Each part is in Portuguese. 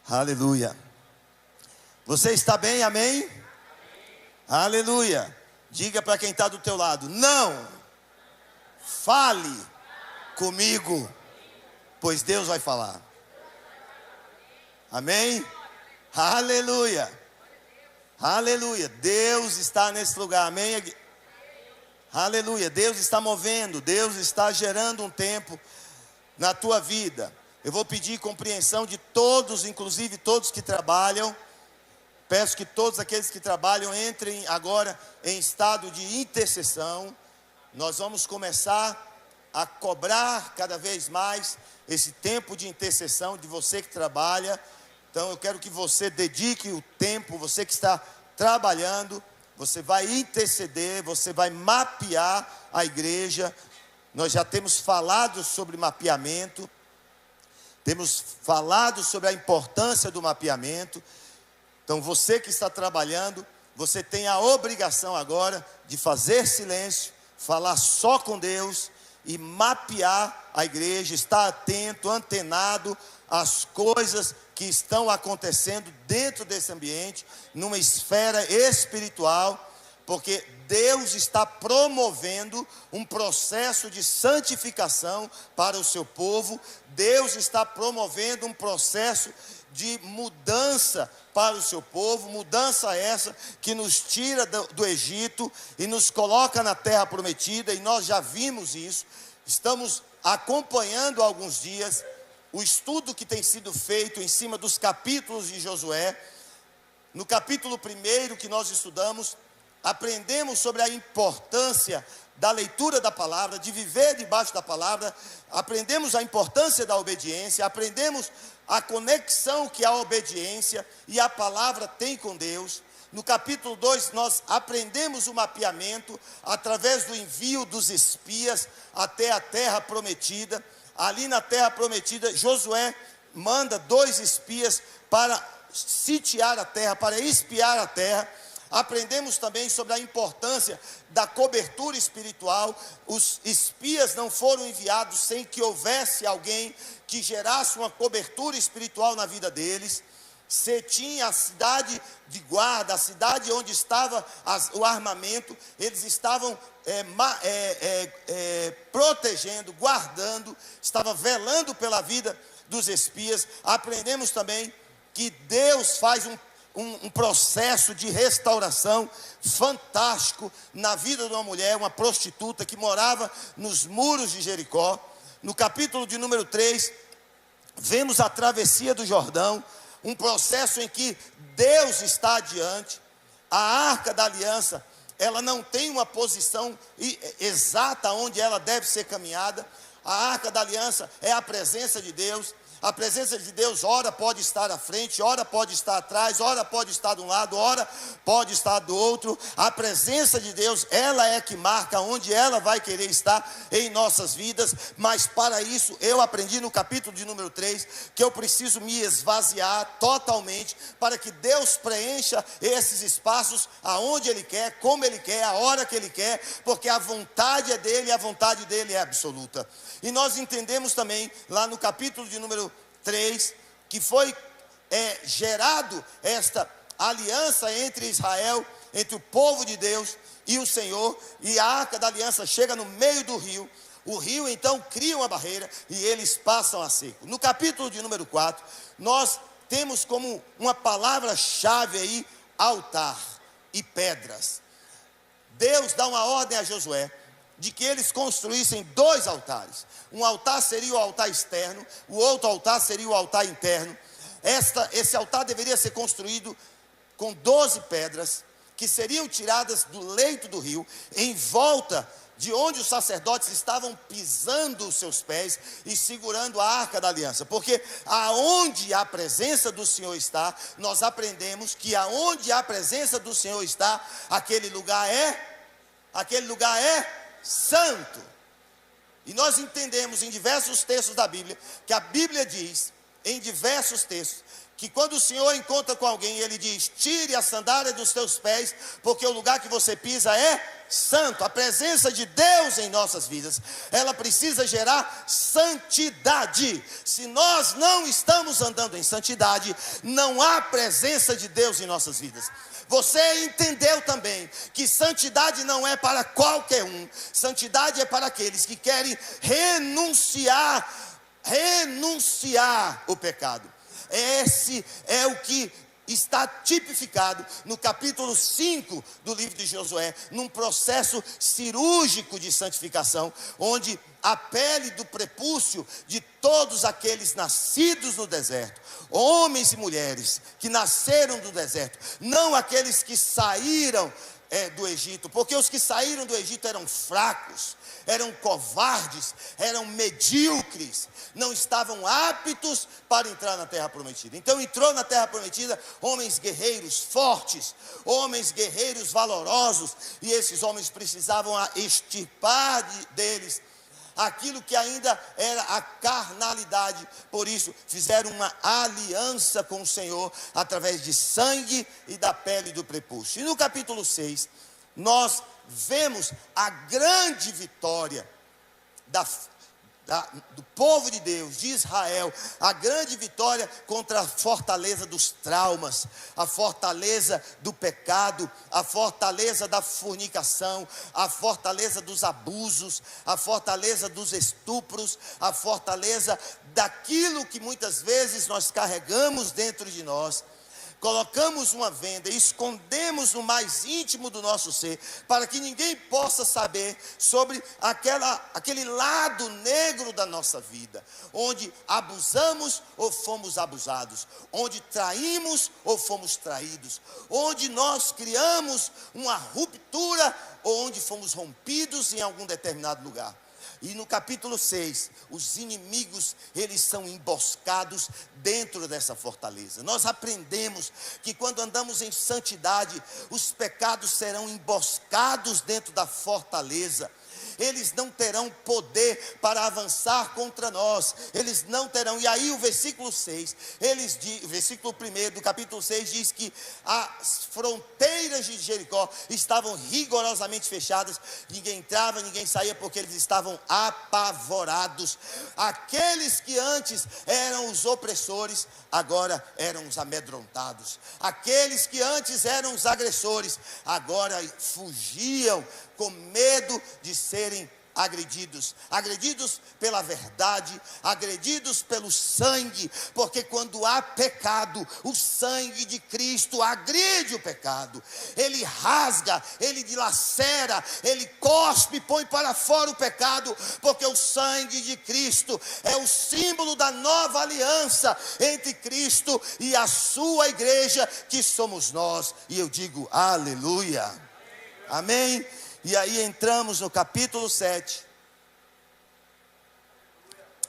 Aleluia. Você está bem, amém? Amém. Aleluia. Diga para quem está do teu lado: não fale comigo, pois Deus vai falar. Amém? Aleluia. Aleluia. Deus está nesse lugar, amém? Aleluia. Deus está movendo, Deus está gerando um tempo na tua vida. Eu vou pedir compreensão de todos, inclusive todos que trabalham. Peço que todos aqueles que trabalham entrem agora em estado de intercessão. Nós vamos começar a cobrar cada vez mais esse tempo de intercessão de você que trabalha. Então eu quero que você dedique o tempo, você que está trabalhando, você vai interceder, você vai mapear a igreja. Nós já temos falado sobre mapeamento, temos falado sobre a importância do mapeamento. Então você que está trabalhando, você tem a obrigação agora de fazer silêncio, falar só com Deus e mapear a igreja, estar atento, antenado às coisas que estão acontecendo dentro desse ambiente, numa esfera espiritual, porque Deus está promovendo um processo de santificação para o seu povo. Deus está promovendo um processo de mudança para o seu povo, mudança essa que nos tira do Egito e nos coloca na terra prometida, e nós já vimos isso. Estamos acompanhando há alguns dias o estudo que tem sido feito em cima dos capítulos de Josué. No capítulo 1 que nós estudamos, aprendemos sobre a importância da leitura da palavra, de viver debaixo da palavra. Aprendemos a importância da obediência, aprendemos a conexão que a obediência e a palavra tem com Deus. No capítulo 2 nós aprendemos o mapeamento através do envio dos espias até a terra prometida. Ali na terra prometida, Josué manda 2 espias para sitiar a terra, para espiar a terra. Aprendemos também sobre a importância da cobertura espiritual. Os espias não foram enviados sem que houvesse alguém que gerasse uma cobertura espiritual na vida deles. Você tinha a cidade de guarda, a cidade onde estava o armamento. Eles estavam protegendo, guardando, estavam velando pela vida dos espias. Aprendemos também que Deus faz um processo de restauração fantástico na vida de uma mulher, uma prostituta que morava nos muros de Jericó. No capítulo de número 3, vemos a travessia do Jordão, um processo em que Deus está adiante. A arca da aliança, ela não tem uma posição exata onde ela deve ser caminhada. A arca da aliança é a presença de Deus. A presença de Deus, ora pode estar à frente, ora pode estar atrás, ora pode estar de um lado, ora pode estar do outro. A presença de Deus, ela é que marca onde ela vai querer estar em nossas vidas. Mas para isso, eu aprendi no capítulo de número 3, que eu preciso me esvaziar totalmente, para que Deus preencha esses espaços aonde Ele quer, como Ele quer, a hora que Ele quer, porque a vontade é dEle e a vontade dEle é absoluta. E nós entendemos também, lá no capítulo de número 3, que foi gerado esta aliança entre Israel, entre o povo de Deus e o Senhor, e a arca da aliança chega no meio do rio. O rio então cria uma barreira e eles passam a seco. No capítulo de número 4, nós temos como uma palavra-chave aí, altar e pedras. Deus dá uma ordem a Josué de que eles construíssem 2 altares. Um altar seria o altar externo, o outro altar seria o altar interno. Esse altar deveria ser construído com 12 pedras, que seriam tiradas do leito do rio, em volta de onde os sacerdotes estavam pisando os seus pés e segurando a arca da aliança. Porque aonde a presença do Senhor está, nós aprendemos que aonde a presença do Senhor está, aquele lugar é santo. E nós entendemos em diversos textos da Bíblia, que a Bíblia diz, em diversos textos, que quando o Senhor encontra com alguém, Ele diz: tire a sandália dos teus pés, porque o lugar que você pisa é santo. A presença de Deus em nossas vidas, ela precisa gerar santidade. Se nós não estamos andando em santidade, não há presença de Deus em nossas vidas. Você entendeu também que santidade não é para qualquer um. Santidade é para aqueles que querem renunciar o pecado. Esse é o que está tipificado no capítulo 5 do livro de Josué, num processo cirúrgico de santificação, onde a pele do prepúcio de todos aqueles nascidos no deserto, homens e mulheres que nasceram do deserto, não aqueles que saíram do Egito, porque os que saíram do Egito eram fracos, eram covardes, eram medíocres, não estavam aptos para entrar na terra prometida. Então entrou na terra prometida homens guerreiros fortes, homens guerreiros valorosos, e esses homens precisavam extirpar deles aquilo que ainda era a carnalidade. Por isso fizeram uma aliança com o Senhor através de sangue e da pele do prepúcio. E no capítulo 6 nós vemos a grande vitória do povo de Deus, de Israel, a grande vitória contra a fortaleza dos traumas, a fortaleza do pecado, a fortaleza da fornicação, a fortaleza dos abusos, a fortaleza dos estupros, a fortaleza daquilo que muitas vezes nós carregamos dentro de nós. Colocamos uma venda, escondemos no mais íntimo do nosso ser, para que ninguém possa saber sobre aquele lado negro da nossa vida, onde abusamos ou fomos abusados, onde traímos ou fomos traídos, onde nós criamos uma ruptura ou onde fomos rompidos em algum determinado lugar. E no capítulo 6, os inimigos, eles são emboscados dentro dessa fortaleza. Nós aprendemos que quando andamos em santidade, os pecados serão emboscados dentro da fortaleza. Eles não terão poder para avançar contra nós, eles não terão. E aí o versículo 6, o versículo 1 do capítulo 6 diz que as fronteiras de Jericó estavam rigorosamente fechadas, ninguém entrava, ninguém saía, porque eles estavam apavorados. Aqueles que antes eram os opressores, agora eram os amedrontados. Aqueles que antes eram os agressores, agora fugiam com medo de serem agredidos pela verdade, agredidos pelo sangue, porque quando há pecado, o sangue de Cristo agride o pecado, ele rasga, ele dilacera, ele cospe, põe para fora o pecado, porque o sangue de Cristo é o símbolo da nova aliança entre Cristo e a sua igreja, que somos nós. E eu digo aleluia, amém. E aí entramos no capítulo 7.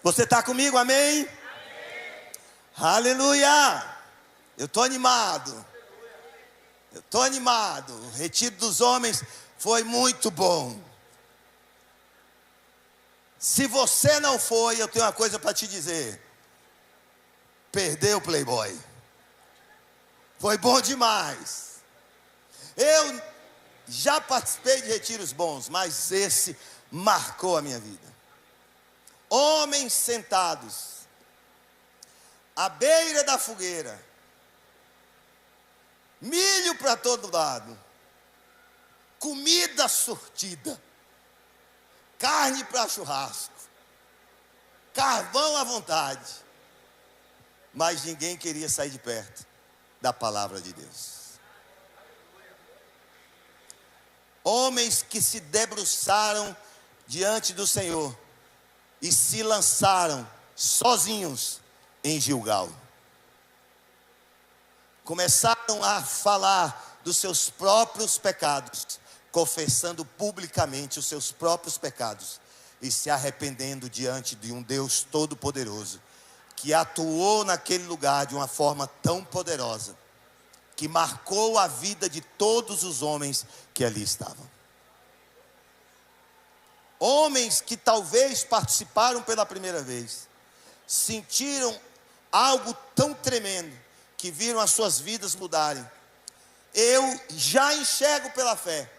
Você está comigo, amém? Amém? Aleluia! Eu estou animado. O retiro dos homens foi muito bom. Se você não foi, eu tenho uma coisa para te dizer. Perdeu o Playboy. Foi bom demais. Eu já participei de retiros bons, mas esse marcou a minha vida. Homens sentados à beira da fogueira, milho para todo lado, comida sortida, carne para churrasco, carvão à vontade, mas ninguém queria sair de perto da palavra de Deus. Homens que se debruçaram diante do Senhor e se lançaram sozinhos em Gilgal. Começaram a falar dos seus próprios pecados, confessando publicamente os seus próprios pecados e se arrependendo diante de um Deus todo-poderoso, que atuou naquele lugar de uma forma tão poderosa, que marcou a vida de todos os homens que ali estavam. Homens que talvez participaram pela primeira vez, sentiram algo tão tremendo, que viram as suas vidas mudarem. Eu já enxergo pela fé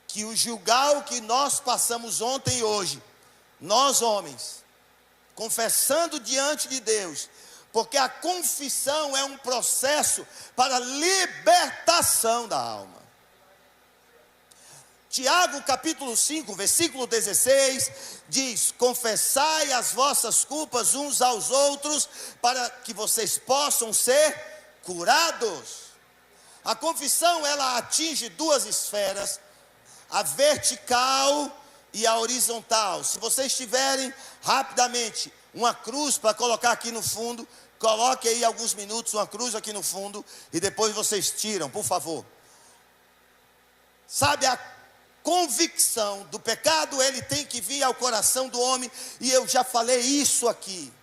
que o Gilgal que nós passamos ontem e hoje, nós homens, confessando diante de Deus, porque a confissão é um processo para libertação da alma. Tiago capítulo 5, versículo 16, diz: confessai as vossas culpas uns aos outros, para que vocês possam ser curados. A confissão, ela atinge duas esferas, a vertical e a horizontal. Se vocês tiverem rapidamente uma cruz para colocar aqui no fundo, coloque aí alguns minutos uma cruz aqui no fundo, e depois vocês tiram, por favor. Sabe, a convicção do pecado, ele tem que vir ao coração do homem, e eu já falei isso aqui.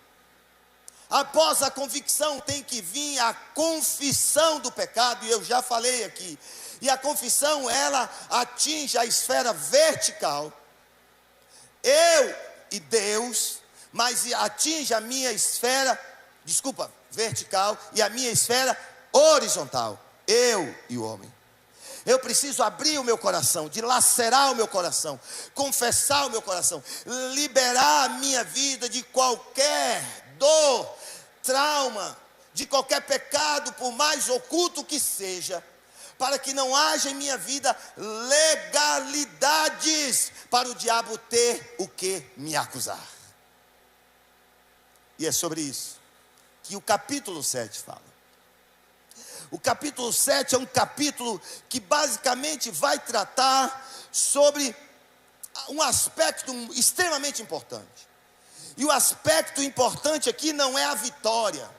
Após a convicção tem que vir a confissão do pecado, e eu já falei aqui. E a confissão, ela atinge a esfera vertical, eu e Deus, mas atinge a minha esfera, vertical, e a minha esfera horizontal, eu e o homem. Eu preciso abrir o meu coração, dilacerar o meu coração, confessar o meu coração, liberar a minha vida de qualquer dor, trauma, de qualquer pecado, por mais oculto que seja, para que não haja em minha vida legalidades para o diabo ter o que me acusar. E é sobre isso que o capítulo 7 fala. O capítulo 7 é um capítulo que basicamente vai tratar sobre um aspecto extremamente importante. E o aspecto importante aqui não é a vitória.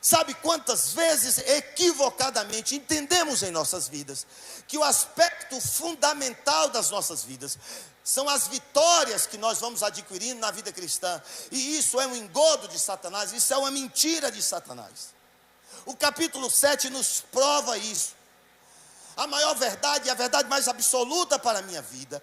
Sabe quantas vezes equivocadamente entendemos em nossas vidas que o aspecto fundamental das nossas vidas são as vitórias que nós vamos adquirindo na vida cristã. E isso é um engodo de Satanás, isso é uma mentira de Satanás. O capítulo 7 nos prova isso. A maior verdade, a verdade mais absoluta para a minha vida,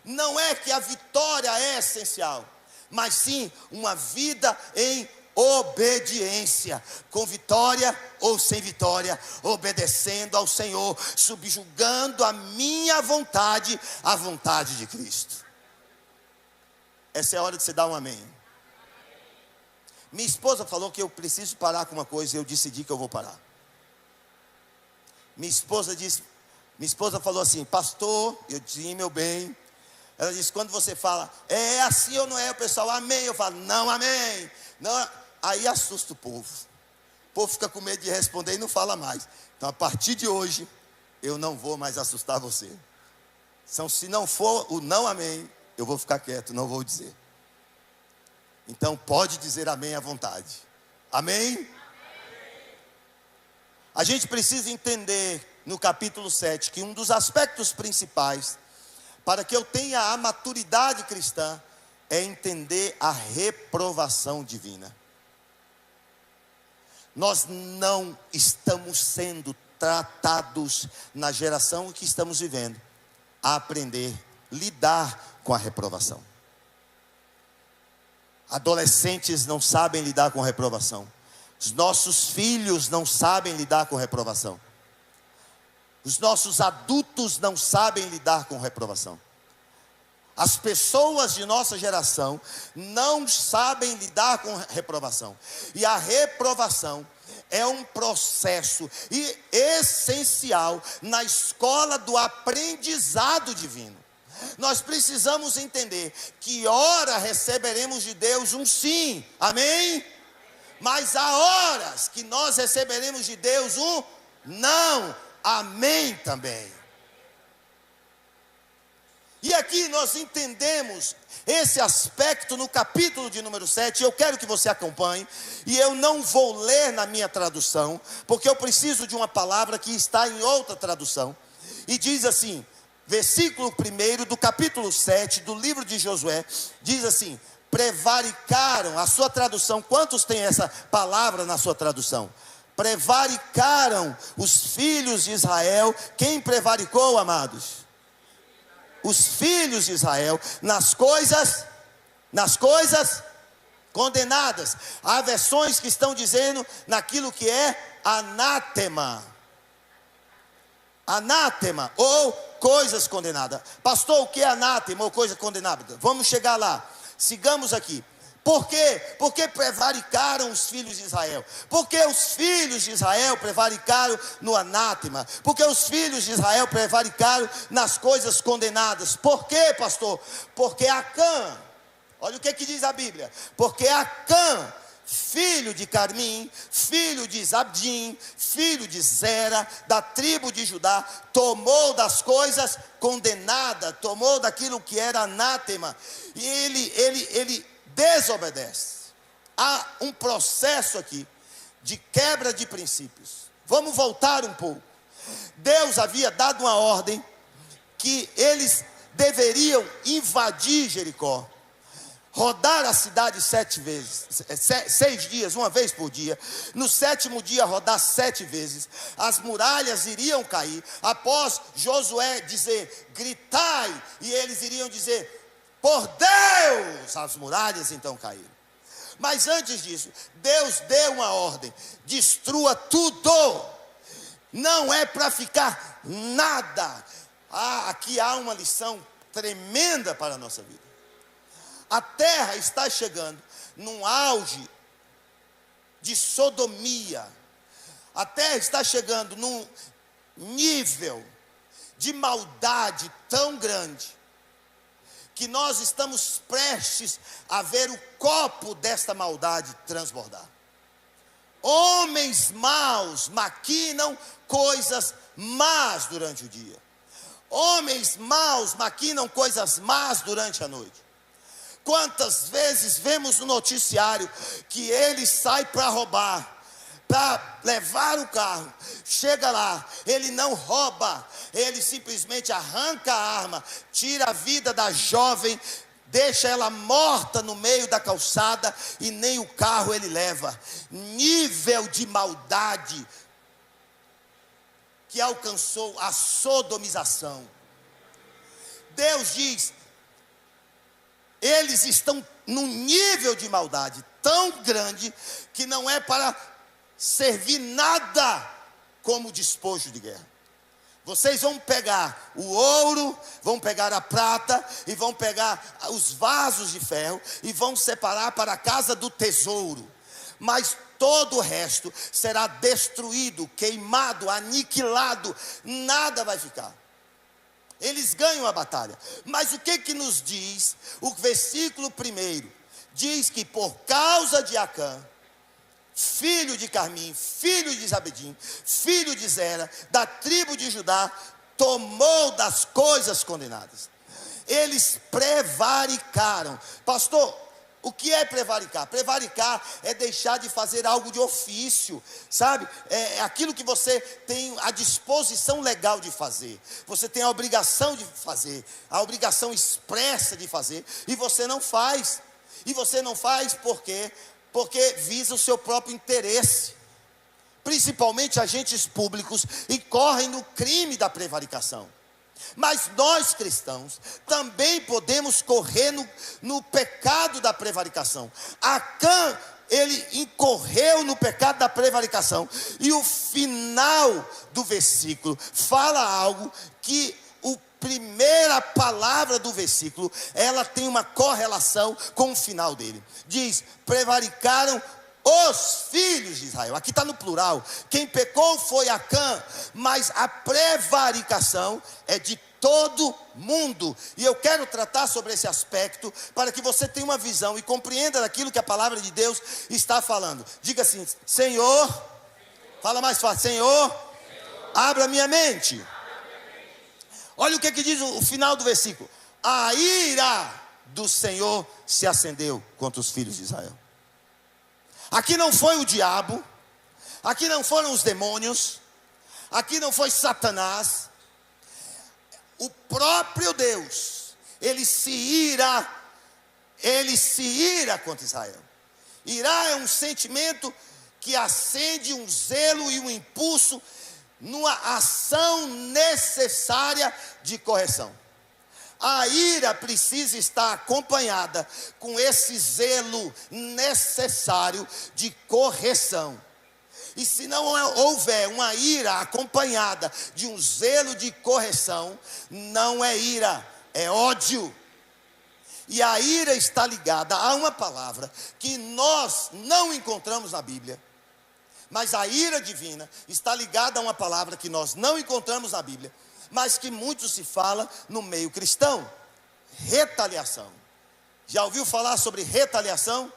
não é que a vitória é essencial, mas sim uma vida em obediência, com vitória ou sem vitória, obedecendo ao Senhor, subjugando a minha vontade à vontade de Cristo. Essa é a hora de você dar um amém. Minha esposa falou que eu preciso parar com uma coisa, e eu decidi que eu vou parar. Minha esposa falou assim: pastor, eu disse, meu bem. Ela disse: quando você fala, é assim ou não é, o pessoal, amém. Eu falo, não, amém. Não, aí assusta o povo. O povo fica com medo de responder e não fala mais. Então, a partir de hoje, eu não vou mais assustar você. Então, se não for o não amém, eu vou ficar quieto, não vou dizer. Então pode dizer amém à vontade. Amém? Amém? A gente precisa entender no capítulo 7 que um dos aspectos principais para que eu tenha a maturidade cristã é entender a reprovação divina. Nós não estamos sendo tratados na geração que estamos vivendo a aprender a lidar com a reprovação. Adolescentes não sabem lidar com reprovação. Os nossos filhos não sabem lidar com reprovação. Os nossos adultos não sabem lidar com reprovação. As pessoas de nossa geração não sabem lidar com reprovação. E a reprovação é um processo essencial na escola do aprendizado divino. Nós precisamos entender que ora receberemos de Deus um sim, amém? Mas há horas que nós receberemos de Deus um não, amém também. E aqui nós entendemos esse aspecto no capítulo de número 7. Eu quero que você acompanhe, e eu não vou ler na minha tradução, porque eu preciso de uma palavra que está em outra tradução. E diz assim, versículo 1 do capítulo 7 do livro de Josué, diz assim: prevaricaram. A sua tradução, quantos tem essa palavra na sua tradução? Prevaricaram os filhos de Israel. Quem prevaricou, amados? Os filhos de Israel nas coisas condenadas. Há versões que estão dizendo naquilo que é anátema. Anátema ou coisas condenadas. Pastor, o que é anátema ou coisa condenada? Vamos chegar lá. Sigamos aqui. Por quê? Porque prevaricaram os filhos de Israel. Porque os filhos de Israel prevaricaram no anátema. Porque os filhos de Israel prevaricaram nas coisas condenadas. Por quê, pastor? Porque Acã, olha o que diz a Bíblia. Porque Acã, filho de Carmim, filho de Zabdim, filho de Zera, da tribo de Judá, tomou das coisas condenadas, tomou daquilo que era anátema, e ele desobedece. Há um processo aqui de quebra de princípios. Vamos voltar um pouco. Deus havia dado uma ordem que eles deveriam invadir Jericó, rodar a cidade 7 vezes, 6 dias, uma vez por dia. No 7º dia rodar 7 vezes. As muralhas iriam cair. Após Josué dizer, gritai, e eles iriam dizer, por Deus, as muralhas então caíram. Mas antes disso, Deus deu uma ordem, destrua tudo. Não é para ficar nada. Aqui há uma lição tremenda para a nossa vida. A terra está chegando num auge de sodomia. A terra está chegando num nível de maldade tão grande, que nós estamos prestes a ver o copo desta maldade transbordar. Homens maus maquinam coisas más durante o dia. Homens maus maquinam coisas más durante a noite. Quantas vezes vemos no noticiário que ele sai para roubar, para levar o carro, chega lá, ele não rouba, ele simplesmente arranca a arma, tira a vida da jovem, deixa ela morta no meio da calçada e nem o carro ele leva. Nível de maldade que alcançou a sodomização. Deus diz, eles estão num nível de maldade tão grande que não é para servir nada como despojo de guerra. Vocês vão pegar o ouro, vão pegar a prata e vão pegar os vasos de ferro e vão separar para a casa do tesouro. Mas todo o resto será destruído, queimado, aniquilado, nada vai ficar. Eles ganham a batalha. Mas o que nos diz o versículo 1? Diz que por causa de Acã, filho de Carmim, filho de Zabedim, filho de Zera, da tribo de Judá, tomou das coisas condenadas. Eles prevaricaram. Pastor, o que é prevaricar? Prevaricar é deixar de fazer algo de ofício, sabe? É aquilo que você tem a disposição legal de fazer. Você tem a obrigação de fazer, a obrigação expressa de fazer, e você não faz. E você não faz por quê? Porque visa o seu próprio interesse. Principalmente agentes públicos incorrem no crime da prevaricação. Mas nós cristãos também podemos correr no pecado da prevaricação. Acã, ele incorreu no pecado da prevaricação. E o final do versículo fala algo que a primeira palavra do versículo, ela tem uma correlação com o final dele. Diz, prevaricaram os filhos de Israel. Aqui está no plural. Quem pecou foi Acã, mas a prevaricação é de todo mundo. E eu quero tratar sobre esse aspecto para que você tenha uma visão e compreenda daquilo que a palavra de Deus está falando. Diga assim, Senhor, fala mais fácil, Senhor, abra minha mente. Olha o que diz o final do versículo. A ira do Senhor se acendeu contra os filhos de Israel. Aqui não foi o diabo, aqui não foram os demônios, aqui não foi Satanás. O próprio Deus, ele se ira contra Israel. Irá é um sentimento que acende um zelo e um impulso numa ação necessária de correção. A ira precisa estar acompanhada com esse zelo necessário de correção. E se não houver uma ira acompanhada de um zelo de correção, não é ira, é ódio. E a ira está ligada a uma palavra que nós não encontramos na Bíblia. Mas a ira divina está ligada a uma palavra que nós não encontramos na Bíblia, mas que muito se fala no meio cristão: retaliação. Já ouviu falar sobre retaliação?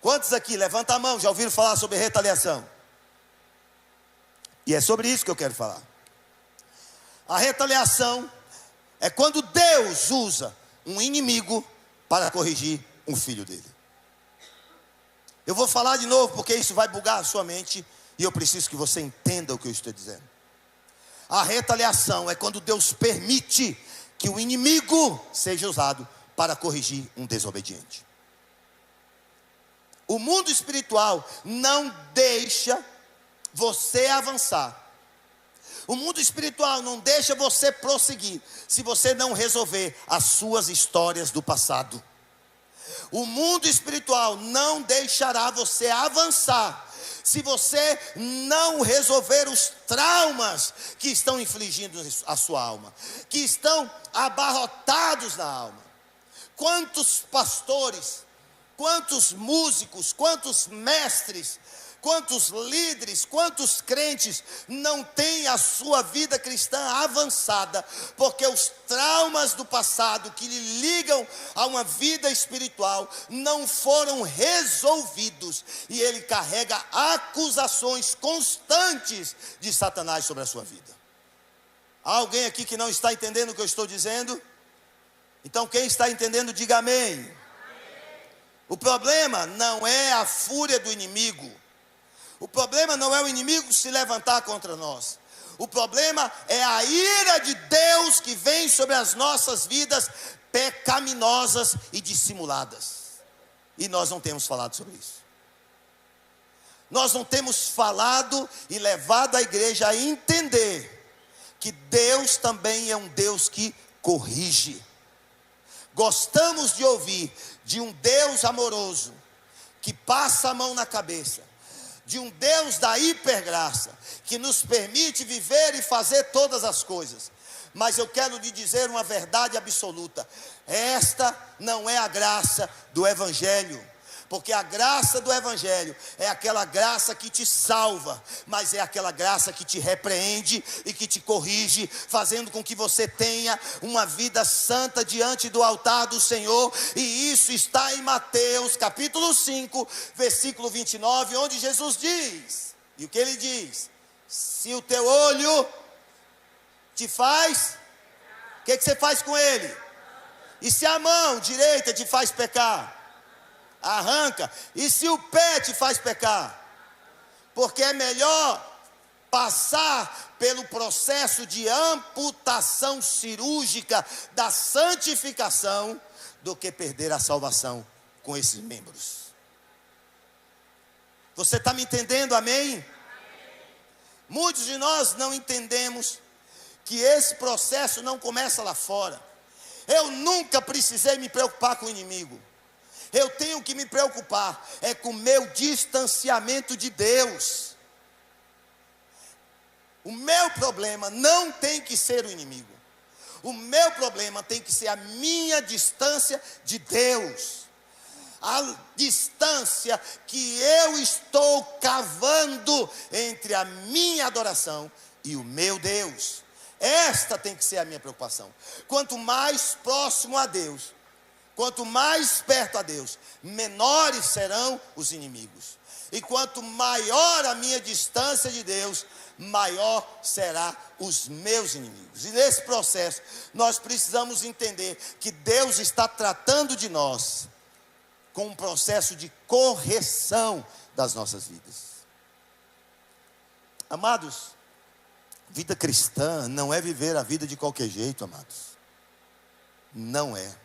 Quantos aqui, levanta a mão, já ouviram falar sobre retaliação? E é sobre isso que eu quero falar. A retaliação é quando Deus usa um inimigo para corrigir um filho dele. Eu vou falar de novo, porque isso vai bugar a sua mente, e eu preciso que você entenda o que eu estou dizendo. A retaliação é quando Deus permite que o inimigo seja usado para corrigir um desobediente. O mundo espiritual não deixa você avançar. O mundo espiritual não deixa você prosseguir se você não resolver as suas histórias do passado. O mundo espiritual não deixará você avançar se você não resolver os traumas que estão infligindo a sua alma, que estão abarrotados na alma. Quantos pastores, quantos músicos, quantos mestres, quantos líderes, quantos crentes não têm a sua vida cristã avançada, porque os traumas do passado que lhe ligam a uma vida espiritual não foram resolvidos, e ele carrega acusações constantes de Satanás sobre a sua vida. Há alguém aqui que não está entendendo o que eu estou dizendo? Então quem está entendendo, diga amém. O problema não é a fúria do inimigo. O problema não é o inimigo se levantar contra nós. O problema é a ira de Deus que vem sobre as nossas vidas pecaminosas e dissimuladas. E nós não temos falado sobre isso. Nós não temos falado e levado a igreja a entender que Deus também é um Deus que corrige. Gostamos de ouvir de um Deus amoroso que passa a mão na cabeça, de um Deus da hipergraça, que nos permite viver e fazer todas as coisas. Mas eu quero lhe dizer uma verdade absoluta: esta não é a graça do Evangelho. Porque a graça do Evangelho é aquela graça que te salva, mas é aquela graça que te repreende e que te corrige, fazendo com que você tenha uma vida santa diante do altar do Senhor. E isso está em Mateus capítulo 5, versículo 29, onde Jesus diz, e o que ele diz? Se o teu olho te faz, o que você faz com ele? E se a mão direita te faz pecar, arranca. E se o pé te faz pecar? Porque é melhor passar pelo processo de amputação cirúrgica da santificação do que perder a salvação com esses membros. Você está me entendendo, amém? Muitos de nós não entendemos que esse processo não começa lá fora. Eu nunca precisei me preocupar com o inimigo. Eu tenho que me preocupar é com o meu distanciamento de Deus. O meu problema não tem que ser o inimigo. O meu problema tem que ser a minha distância de Deus. A distância que eu estou cavando entre a minha adoração e o meu Deus. Esta tem que ser a minha preocupação. Quanto mais próximo a Deus, quanto mais perto a Deus, menores serão os inimigos. E quanto maior a minha distância de Deus, maior será os meus inimigos. E nesse processo, nós precisamos entender que Deus está tratando de nós com um processo de correção das nossas vidas. Amados, vida cristã não é viver a vida de qualquer jeito, amados. Não é.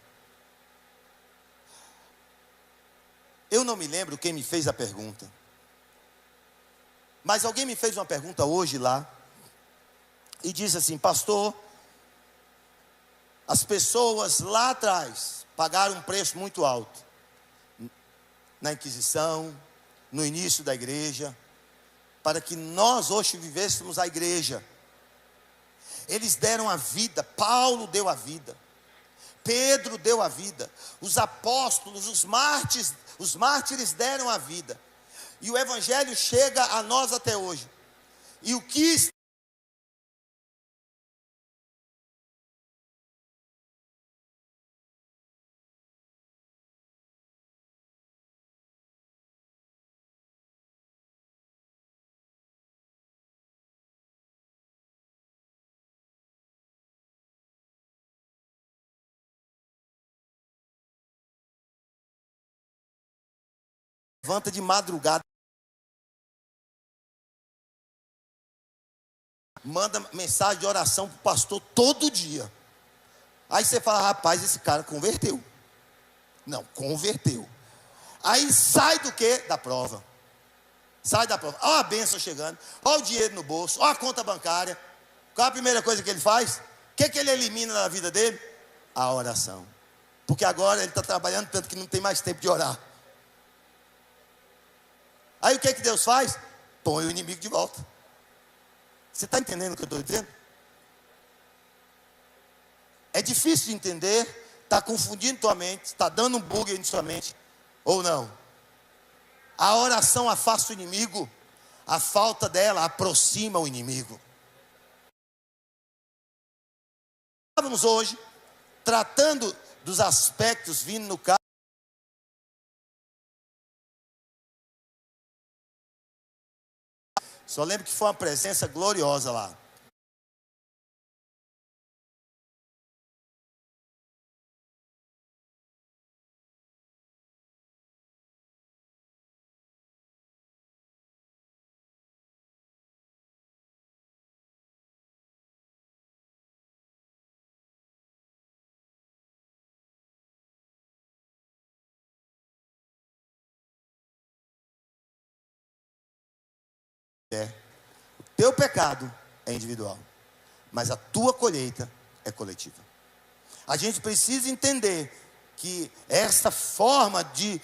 Eu não me lembro quem me fez a pergunta, mas alguém me fez uma pergunta hoje lá, e disse assim: pastor, as pessoas lá atrás pagaram um preço muito alto, na Inquisição, no início da igreja, para que nós hoje vivêssemos a igreja. Eles deram a vida, Paulo deu a vida, Pedro deu a vida, os apóstolos, os mártires deram a vida. E o evangelho chega a nós até hoje. E o que levanta de madrugada, manda mensagem de oração para o pastor todo dia. Aí você fala, rapaz, esse cara converteu. Não, converteu. Aí sai do quê? Da prova. Sai da prova. Olha a bênção chegando, olha o dinheiro no bolso, olha a conta bancária. Qual a primeira coisa que ele faz? O que ele elimina na vida dele? A oração. Porque agora ele está trabalhando tanto que não tem mais tempo de orar. Aí o que Deus faz? Põe o inimigo de volta. Você está entendendo o que eu estou dizendo? É difícil de entender, está confundindo tua mente, está dando um bug em sua mente, ou não? A oração afasta o inimigo, a falta dela aproxima o inimigo. Estávamos hoje tratando dos aspectos vindo no caso. Só lembro que foi uma presença gloriosa lá. O teu pecado é individual, mas a tua colheita é coletiva. A gente precisa entender que essa forma de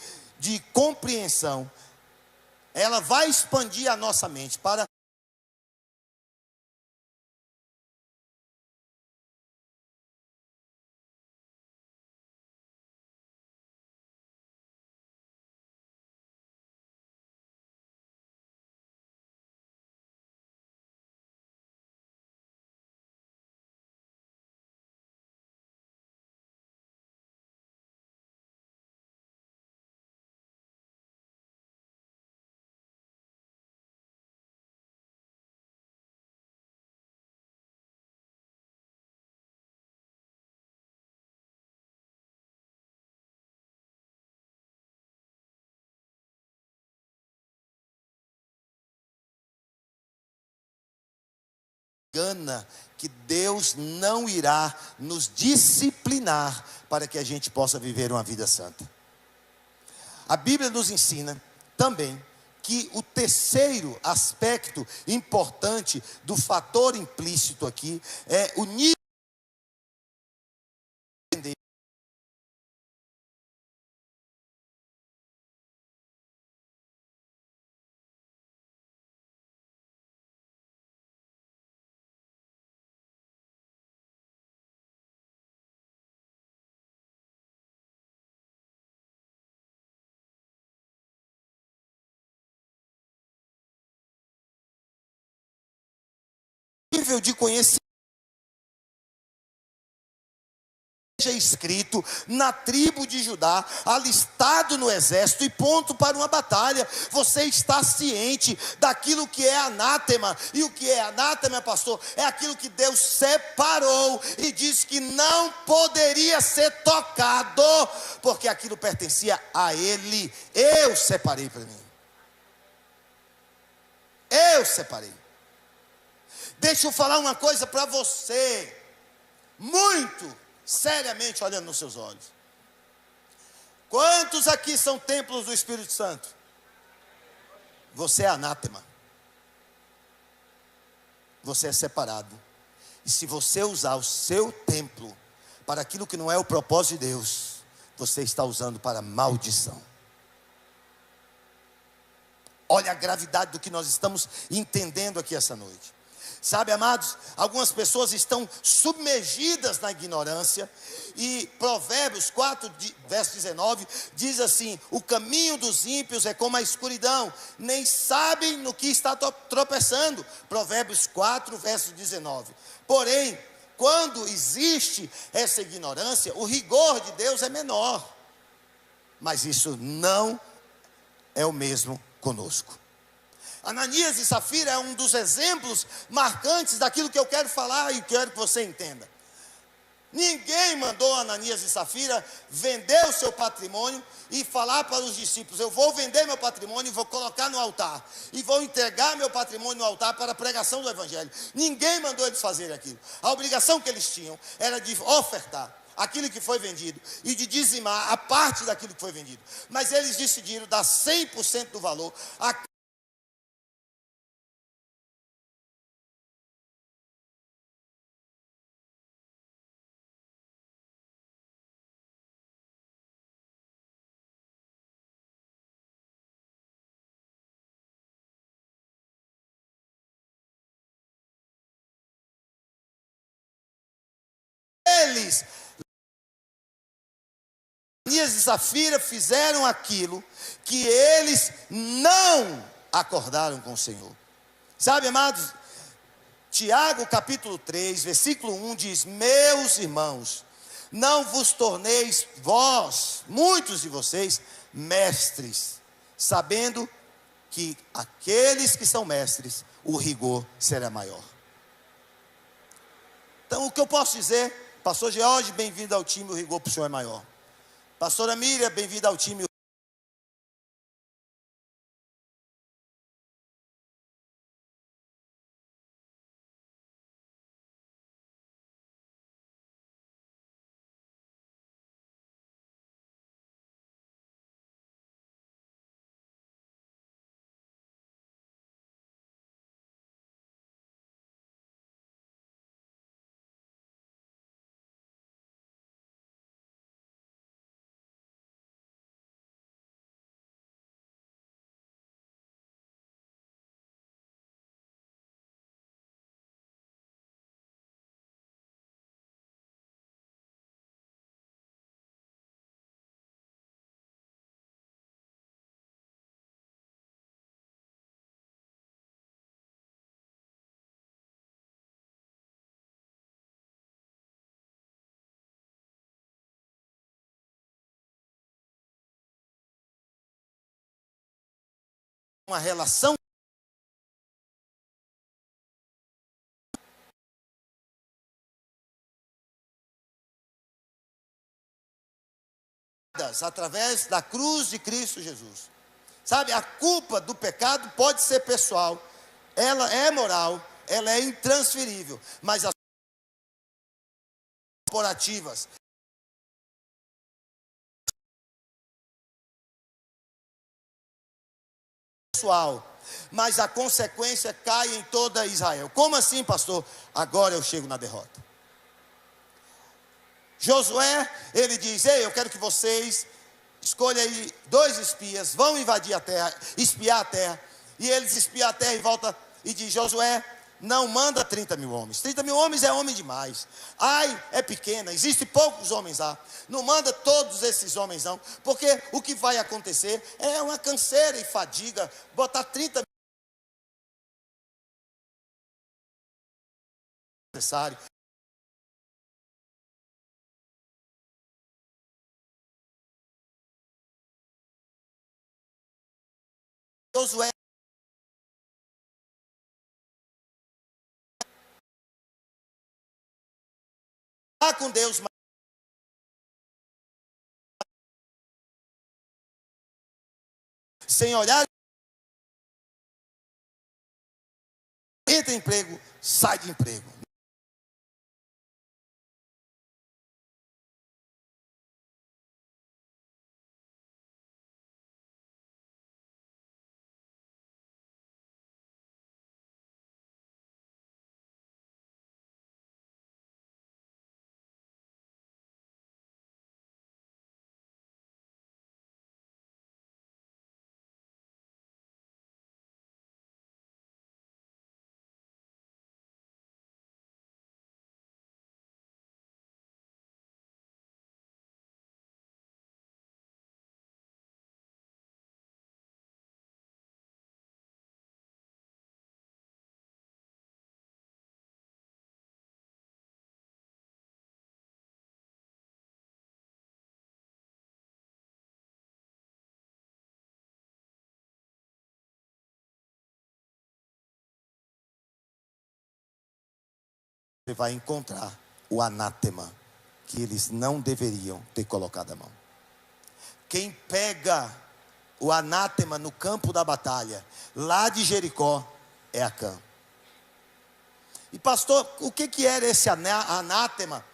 compreensão, ela vai expandir a nossa mente para engana que Deus não irá nos disciplinar para que a gente possa viver uma vida santa. A Bíblia nos ensina também que o terceiro aspecto importante do fator implícito aqui é o nível de conhecimento seja escrito na tribo de Judá, alistado no exército e pronto para uma batalha. Você está ciente daquilo que é anátema. E o que é anátema, pastor? É aquilo que Deus separou e disse que não poderia ser tocado, porque aquilo pertencia a Ele. Eu separei para mim. Eu separei. Deixa eu falar uma coisa para você, muito seriamente olhando nos seus olhos. Quantos aqui são templos do Espírito Santo? Você é anátema. Você é separado. E se você usar o seu templo para aquilo que não é o propósito de Deus, você está usando para maldição. Olha a gravidade do que nós estamos entendendo aqui essa noite. Sabe, amados, algumas pessoas estão submergidas na ignorância. E Provérbios 4, verso 19, diz assim: o caminho dos ímpios é como a escuridão, nem sabem no que está tropeçando. Provérbios 4, verso 19. Porém, quando existe essa ignorância, o rigor de Deus é menor. Mas isso não é o mesmo conosco. Ananias e Safira é um dos exemplos marcantes daquilo que eu quero falar e quero que você entenda. Ninguém mandou Ananias e Safira vender o seu patrimônio e falar para os discípulos: eu vou vender meu patrimônio e vou colocar no altar, e vou entregar meu patrimônio no altar para a pregação do evangelho. Ninguém mandou eles fazerem aquilo. A obrigação que eles tinham era de ofertar aquilo que foi vendido e de dizimar a parte daquilo que foi vendido. Mas eles decidiram dar 100% do valor a eles. Ananias e Safira fizeram aquilo que eles não acordaram com o Senhor. Sabe, amados, Tiago capítulo 3, versículo 1 diz: meus irmãos, não vos torneis vós, muitos de vocês, mestres, sabendo que aqueles que são mestres, o rigor será maior. Então, o que eu posso dizer: pastor George, bem-vindo ao time, o rigor para o senhor é maior. Pastora Miriam, bem-vinda ao time. Uma relação através da cruz de Cristo Jesus. Sabe, a culpa do pecado pode ser pessoal, ela é moral, ela é intransferível, mas as corporativas, pessoal, mas a consequência cai em toda Israel. Como assim, pastor? Agora eu chego na derrota. Josué, ele diz: ei, eu quero que vocês escolham aí 2 espias, vão invadir a terra, espiar a terra. E eles espiam a terra e volta e diz: Josué, não manda 30 mil homens. 30 mil homens é homem demais. Ai, é pequena, existe poucos homens lá. Não manda todos esses homens não, porque o que vai acontecer é uma canseira e fadiga. Botar 30 mil necessário. Josué está com Deus, mas sem olhar, entra em emprego, sai de emprego. você vai encontrar o anátema que eles não deveriam ter colocado a mão. Quem pega o anátema no campo da batalha, lá de Jericó, é Acã. E pastor, o que era esse anátema?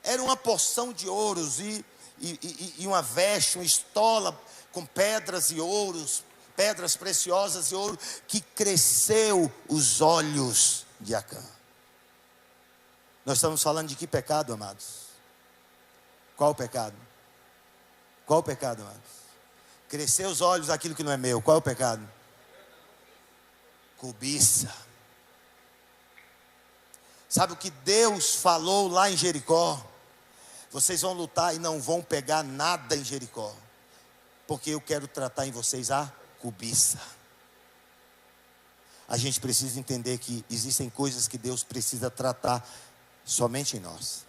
Era uma porção de ouros e uma veste, uma estola com pedras e ouros, pedras preciosas e ouro, que cresceu os olhos de Acã. Nós estamos falando de que pecado, amados? Qual o pecado? Qual o pecado, amados? Crescer os olhos daquilo que não é meu. Qual é o pecado? Cobiça. Sabe o que Deus falou lá em Jericó? Vocês vão lutar e não vão pegar nada em Jericó, porque eu quero tratar em vocês a cobiça. A gente precisa entender que existem coisas que Deus precisa tratar somente em nós.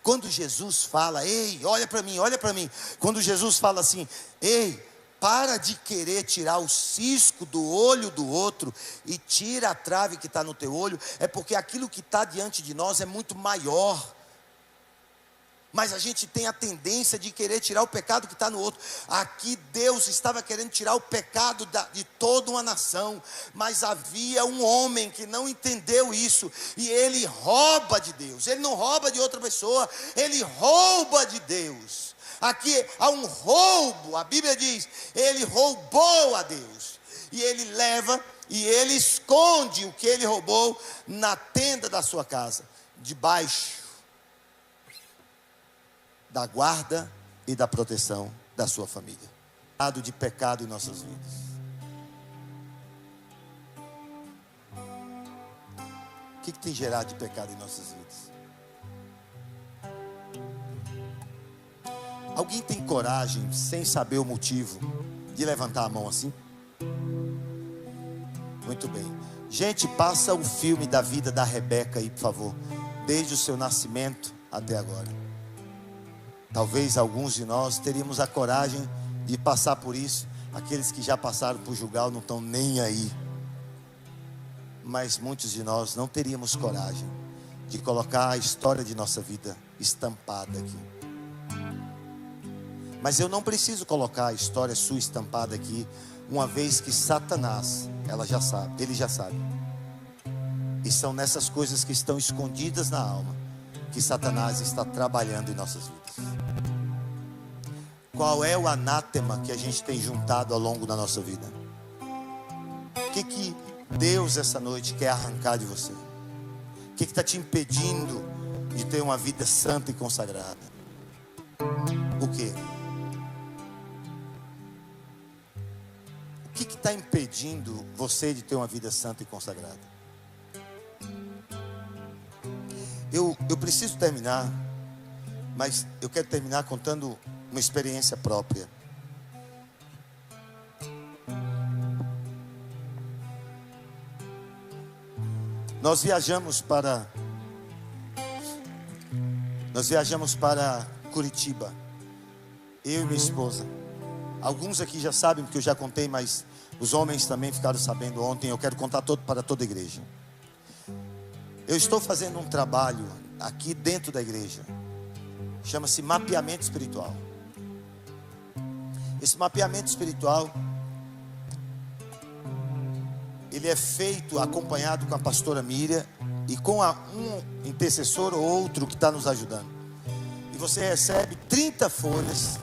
Quando Jesus fala, ei, olha para mim, olha para mim. Quando Jesus fala assim, ei, para de querer tirar o cisco do olho do outro e tira a trave que está no teu olho, é porque aquilo que está diante de nós é muito maior. Mas a gente tem a tendência de querer tirar o pecado que está no outro. Aqui Deus estava querendo tirar o pecado de toda uma nação, mas havia um homem que não entendeu isso, e ele rouba de Deus. Ele não rouba de outra pessoa, ele rouba de Deus. Aqui há um roubo, a Bíblia diz, ele roubou a Deus, e ele leva e ele esconde o que ele roubou na tenda da sua casa, debaixo da guarda e da proteção da sua família. Lado de pecado em nossas vidas. O que tem gerado de pecado em nossas vidas? Alguém tem coragem, sem saber o motivo, de levantar a mão assim? Muito bem. Gente, passa o filme da vida da Rebeca aí, por favor, desde o seu nascimento até agora. Talvez alguns de nós teríamos a coragem de passar por isso. Aqueles que já passaram por Gilgal não estão nem aí. Mas muitos de nós não teríamos coragem de colocar a história de nossa vida estampada aqui. Mas eu não preciso colocar a história sua estampada aqui, uma vez que Satanás, ele já sabe. E são nessas coisas que estão escondidas na alma que Satanás está trabalhando em nossas vidas. Qual é o anátema que a gente tem juntado ao longo da nossa vida? O que Deus essa noite quer arrancar de você? O que está te impedindo de ter uma vida santa e consagrada? O quê? O que está impedindo você de ter uma vida santa e consagrada? Eu preciso terminar, mas eu quero terminar contando uma experiência própria. Nós viajamos para Curitiba, eu e minha esposa. Alguns aqui já sabem, porque eu já contei, mas os homens também ficaram sabendo ontem. Eu quero contar para toda a igreja. Eu estou fazendo um trabalho aqui dentro da igreja, chama-se mapeamento espiritual. Esse mapeamento espiritual, ele é feito acompanhado com a pastora Miriam e com um intercessor ou outro que está nos ajudando. E você recebe 30 folhas,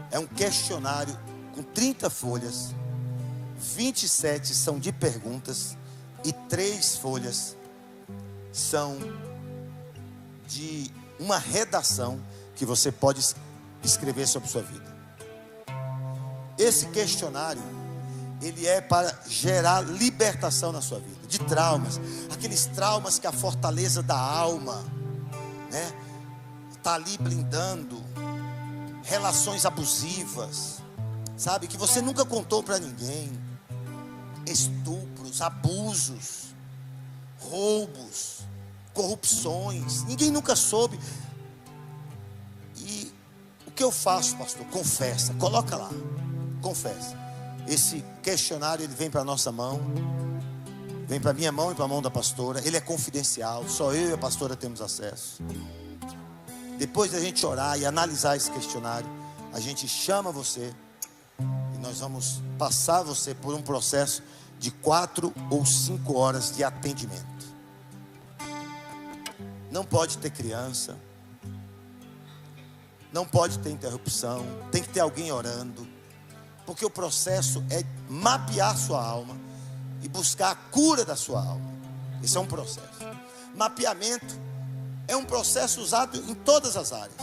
é um questionário com 30 folhas, 27 são de perguntas e 3 folhas são de uma redação que você pode escrever sobre sua vida. Esse questionário, ele é para gerar libertação na sua vida, de traumas, aqueles traumas que a fortaleza da alma, né, está ali blindando, relações abusivas, sabe, que você nunca contou para ninguém, estupros, abusos, roubos, corrupções, ninguém nunca soube. E o que eu faço, pastor? Confessa, coloca lá, confessa. Esse questionário, ele vem para a nossa mão, vem para minha mão e para a mão da pastora. Ele é confidencial, só eu e a pastora temos acesso. Depois da gente orar e analisar esse questionário, a gente chama você e nós vamos passar você por um processo de 4 ou 5 horas de atendimento. Não pode ter criança, não pode ter interrupção, tem que ter alguém orando, porque o processo é mapear sua alma e buscar a cura da sua alma. Esse é um processo. Mapeamento é um processo usado em todas as áreas.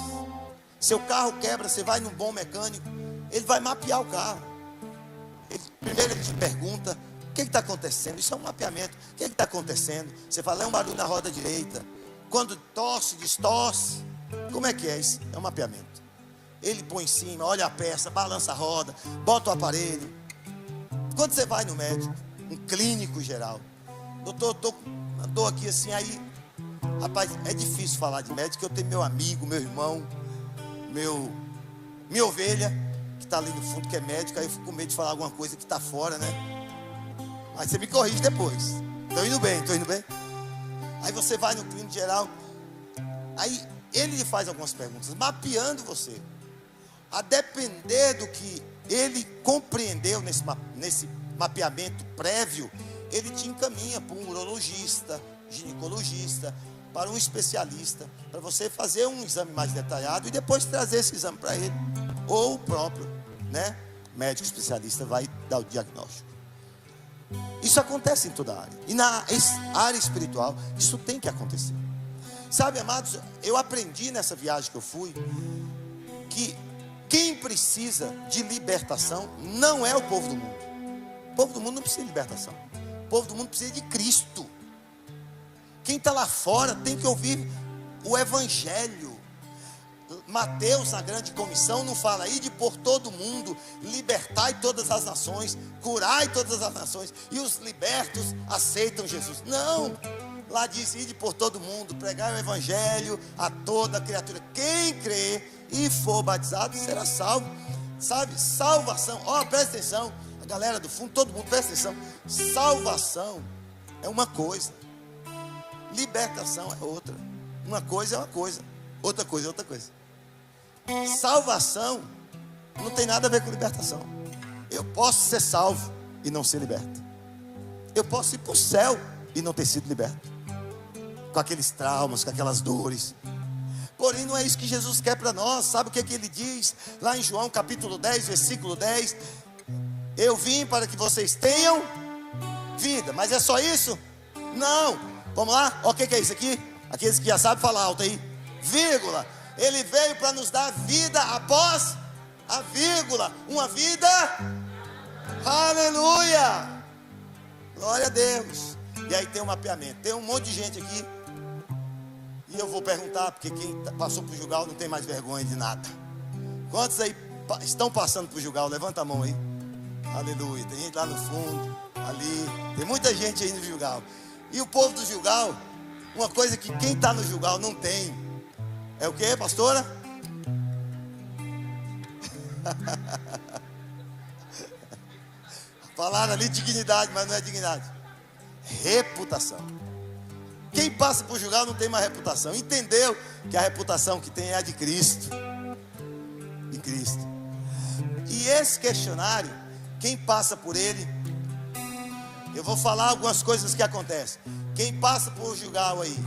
Seu carro quebra, você vai num bom mecânico, ele vai mapear o carro. Primeiro ele te pergunta: o que está acontecendo? Isso é um mapeamento. O que está acontecendo? Você fala: é um barulho na roda direita. Quando torce, distorce. Como é que é isso? É um mapeamento. Ele põe em cima, olha a peça, balança a roda, bota o aparelho. Quando você vai no médico, um clínico geral: doutor, estou aqui assim, aí, rapaz, é difícil falar de médico. Eu tenho meu amigo, meu irmão, minha ovelha, que está ali no fundo, que é médico. Aí eu fico com medo de falar alguma coisa que está fora, né? Mas você me corrige depois. Estou indo bem. Aí você vai no clínico geral, aí ele lhe faz algumas perguntas, mapeando você. A depender do que ele compreendeu nesse mapeamento prévio, ele te encaminha para um urologista, ginecologista, para um especialista, para você fazer um exame mais detalhado e depois trazer esse exame para ele. Ou o próprio, médico especialista vai dar o diagnóstico. Isso acontece em toda a área. E na área espiritual, isso tem que acontecer. Sabe, amados, eu aprendi nessa viagem que eu fui, que quem precisa de libertação não é o povo do mundo. O povo do mundo não precisa de libertação. O povo do mundo precisa de Cristo. Quem está lá fora tem que ouvir o Evangelho. Mateus, na grande comissão, não fala: ide por todo mundo, libertai todas as nações, curai todas as nações, e os libertos aceitam Jesus. Não, lá diz: ide por todo mundo, pregai o Evangelho a toda criatura. Quem crê e for batizado será salvo. Sabe, salvação, presta atenção, a galera do fundo, todo mundo presta atenção. Salvação é uma coisa, libertação é outra. Uma coisa é uma coisa, outra coisa é outra coisa. Salvação não tem nada a ver com libertação. Eu posso ser salvo e não ser liberto. Eu posso ir para o céu e não ter sido liberto, com aqueles traumas, com aquelas dores. Porém não é isso que Jesus quer para nós. Sabe o que ele diz lá em João capítulo 10, versículo 10? Eu vim para que vocês tenham vida. Mas é só isso? Não. Vamos lá? O que é isso aqui? Aqueles que já sabem falar alto aí. Vírgula. Ele veio para nos dar vida após a vírgula. Uma vida. Aleluia. Glória a Deus. E aí tem um mapeamento. Tem um monte de gente aqui. E eu vou perguntar, porque quem passou por Gilgal não tem mais vergonha de nada. Quantos aí estão passando por Gilgal? Levanta a mão aí. Aleluia. Tem gente lá no fundo, ali. Tem muita gente aí no Gilgal. E o povo do Gilgal, uma coisa que quem está no Gilgal não tem. É o que, pastora? Falaram ali dignidade, mas não é dignidade. Reputação. Quem passa por Gilgal não tem mais reputação. Entendeu que a reputação que tem é a de Cristo. De Cristo. E esse questionário, quem passa por ele, eu vou falar algumas coisas que acontecem. Quem passa por Gilgal aí,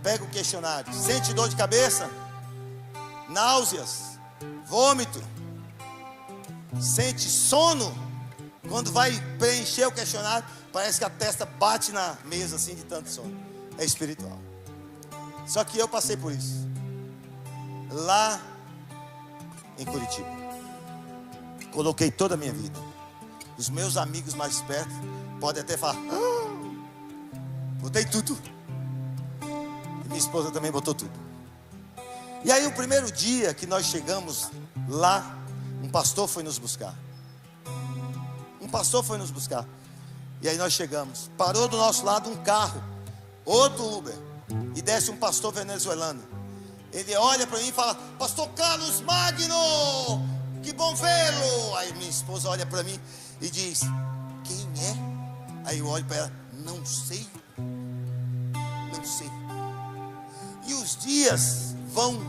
pega o questionário, sente dor de cabeça, náuseas, vômito, sente sono. Quando vai preencher o questionário, parece que a testa bate na mesa assim de tanto sono. É espiritual. Só que eu passei por isso lá em Curitiba. Coloquei toda a minha vida. Os meus amigos mais perto podem até falar: botei tudo. Minha esposa também botou tudo. E aí o primeiro dia que nós chegamos lá, um pastor foi nos buscar. E aí nós chegamos. Parou do nosso lado um carro, outro Uber, e desce um pastor venezuelano. Ele olha para mim e fala: Pastor Carlos Magno, que bom vê-lo. Aí minha esposa olha para mim e diz: quem é? Aí eu olho para ela: Não sei. Não sei. E os dias vão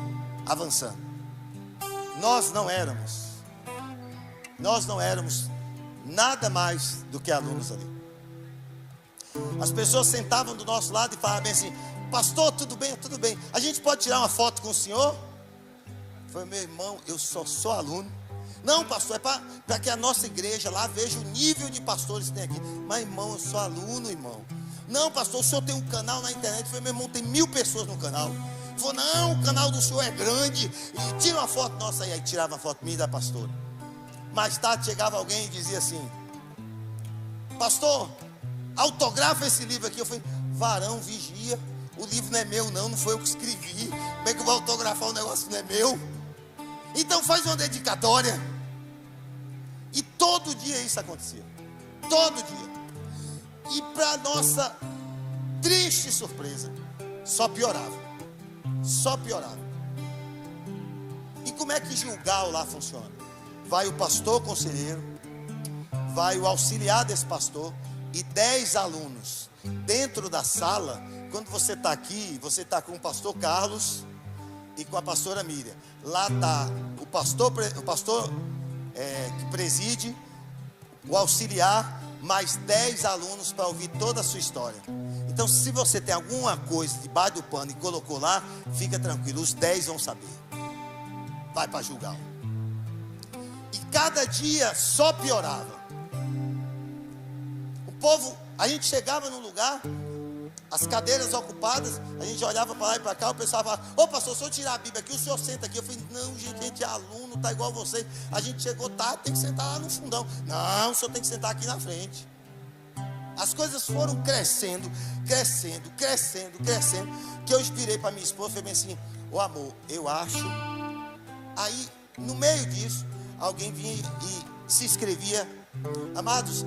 avançando. Nós não éramos nada mais do que alunos ali. As pessoas sentavam do nosso lado e falavam bem assim: pastor, tudo bem, tudo bem, a gente pode tirar uma foto com o senhor? Eu falei: meu irmão, eu só sou aluno. Não, pastor, é para que a nossa igreja lá veja o nível de pastores que tem aqui. Mas irmão, eu sou aluno, irmão. Não, pastor, o senhor tem um canal na internet. Eu falei: meu irmão, tem 1000 pessoas no canal. Ele falou: não, o canal do senhor é grande, e tira uma foto nossa aí. Aí tirava a foto minha e da pastora. Mais tarde chegava alguém e dizia assim: pastor, autografa esse livro aqui. Eu falei: varão, vigia, o livro não é meu não foi eu que escrevi. Como é que eu vou autografar um negócio que não é meu? Então faz uma dedicatória. E todo dia isso acontecia. Todo dia. E para nossa triste surpresa, só piorava. Só piorava. E como é que Gilgal lá funciona? Vai o pastor conselheiro, vai o auxiliar desse pastor e 10 alunos. Dentro da sala, quando você está aqui, você está com o pastor Carlos e com a pastora Miriam. Lá está o pastor que preside, o auxiliar, mais 10 alunos para ouvir toda a sua história. Então, se você tem alguma coisa debaixo do pano e colocou lá, fica tranquilo, os 10 vão saber. Vai para julgar. E cada dia só piorava. O povo, a gente chegava num lugar, as cadeiras ocupadas, a gente olhava para lá e para cá, o pessoal falava: ô pastor, se eu tirar a Bíblia aqui, o senhor senta aqui. Eu falei: não, gente é aluno, tá igual você. A gente chegou tarde, tem que sentar lá no fundão. Não, o senhor tem que sentar aqui na frente. As coisas foram crescendo, que eu inspirei para minha esposa, falei assim: ô amor, eu acho. Aí, no meio disso, alguém vinha e se inscrevia. Amados,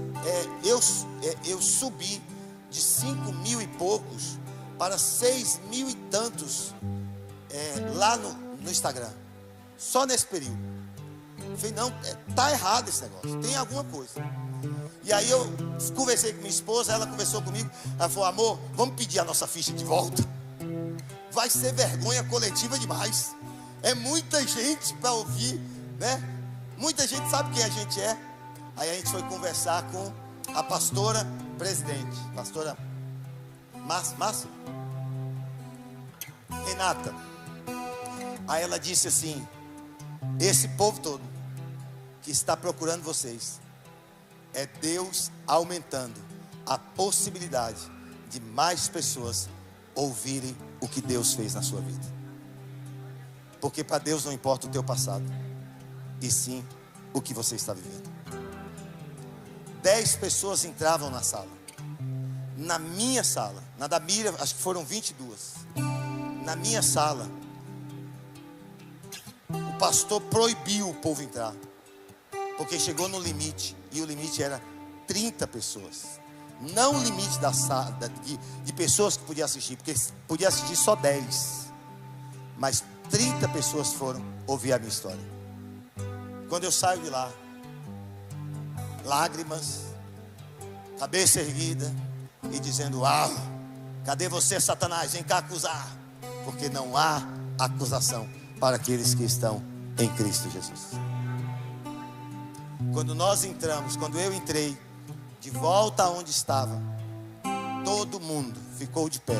eu subi de 5.000 e poucos para 6.000 e tantos lá no Instagram, só nesse período. Eu falei: não, tá errado esse negócio, tem alguma coisa. E aí eu conversei com minha esposa, ela conversou comigo, ela falou: amor, vamos pedir a nossa ficha de volta. Vai ser vergonha coletiva demais, é muita gente para ouvir, né? Muita gente sabe quem a gente é. Aí a gente foi conversar com a pastora presidente, pastora Márcia Renata. Aí ela disse assim: esse povo todo que está procurando vocês, é Deus aumentando a possibilidade de mais pessoas ouvirem o que Deus fez na sua vida. Porque para Deus não importa o teu passado, e sim o que você está vivendo. 10 pessoas entravam na sala. Na minha sala, na da Miriam, acho que foram 22. Na minha sala, o pastor proibiu o povo entrar, porque chegou no limite, e o limite era 30 pessoas. Não o limite da sala, de pessoas que podiam assistir, porque podia assistir só 10. Mas 30 pessoas foram ouvir a minha história. Quando eu saio de lá, lágrimas, cabeça erguida e dizendo: cadê você, Satanás? Vem cá acusar. Porque não há acusação para aqueles que estão em Cristo Jesus. Quando nós entramos, quando eu entrei de volta aonde estava, todo mundo ficou de pé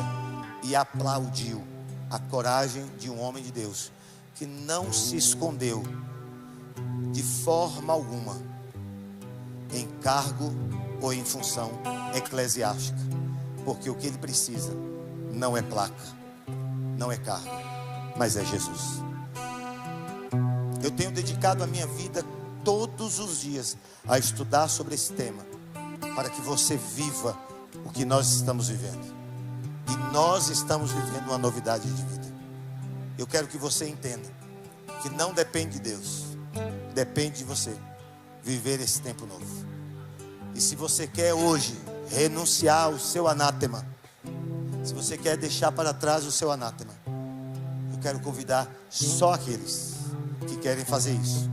e aplaudiu a coragem de um homem de Deus que não se escondeu de forma alguma em cargo ou em função eclesiástica, porque o que ele precisa não é placa, não é cargo, mas é Jesus. Eu tenho dedicado a minha vida todos os dias a estudar sobre esse tema, para que você viva o que nós estamos vivendo. E nós estamos vivendo uma novidade de vida. Eu quero que você entenda que não depende de Deus, depende de você viver esse tempo novo. E se você quer hoje renunciar ao seu anátema, se você quer deixar para trás o seu anátema, eu quero convidar só aqueles que querem fazer isso